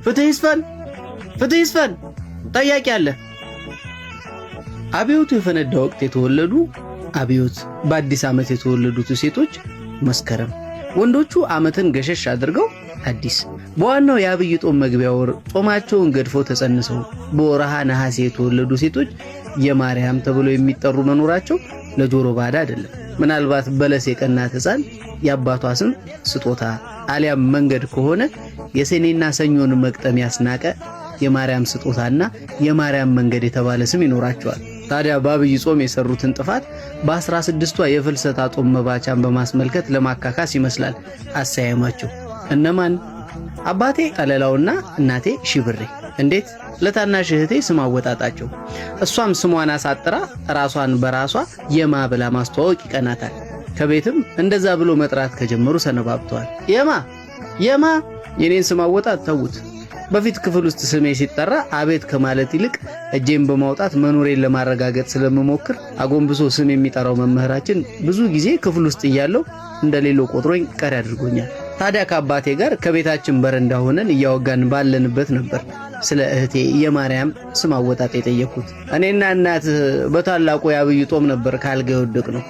ፍትህ ይስፈን ጠያቂ አለ። አብዮቱ የፈነዳ ወቅት የተወለዱ አብዮት፣ በአዲስ ዓመት የተወለዱት ሴቶች መስከረም፣ ወንዶቹ ዓመትን ገሸሽ አድርገው አዲስ። በዋናው የአብይ ጾም መግቢያ ወር ጾማቸውን ገድፈው ተጸንሰው በወርሃ ነሐሴ የተወለዱ ሴቶች የማርያም ተብለው የሚጠሩ መኖራቸው ለጆሮ ባዳ አይደለም። ምናልባት በለስ የቀናት ሕፃን የአባቷ ስም ስጦታ አሊያም መንገድ ከሆነ የሰኔና ሰኞን መቅጠም ያስናቀ የማርያም ስጦታና የማርያም መንገድ የተባለ ስም ይኖራቸዋል። ታዲያ በአብይ ጾም የሰሩትን ጥፋት በ16ቷ የፍልሰታ ጾም መባቻን በማስመልከት ለማካካስ ይመስላል አሰያየማቸው። እነማን? አባቴ ጠለላውና እናቴ ሺብሬ። እንዴት? ለታናሽ እህቴ ስም አወጣጣቸው። እሷም ስሟን አሳጥራ ራሷን በራሷ የማ ብላ ማስተዋወቅ ይቀናታል። ከቤትም እንደዛ ብሎ መጥራት ከጀመሩ ሰነባብተዋል። የማ የኔን ስም አወጣጥ ተውት። በፊት ክፍል ውስጥ ስሜ ሲጠራ አቤት ከማለት ይልቅ እጄን በማውጣት መኖሬን ለማረጋገጥ ስለምሞክር አጎንብሶ ስም የሚጠራው መምህራችን ብዙ ጊዜ ክፍል ውስጥ እያለው እንደሌለው ቆጥሮኝ ቀሪ አድርጎኛል። ታዲያ ከአባቴ ጋር ከቤታችን በረንዳ ሆነን እያወጋን ባለንበት ነበር ስለ እህቴ የማርያም ስም አወጣጥ የጠየኩት። እኔና እናት በታላቁ የአብይ ጾም ነበር ካልጋ የወደቅነው።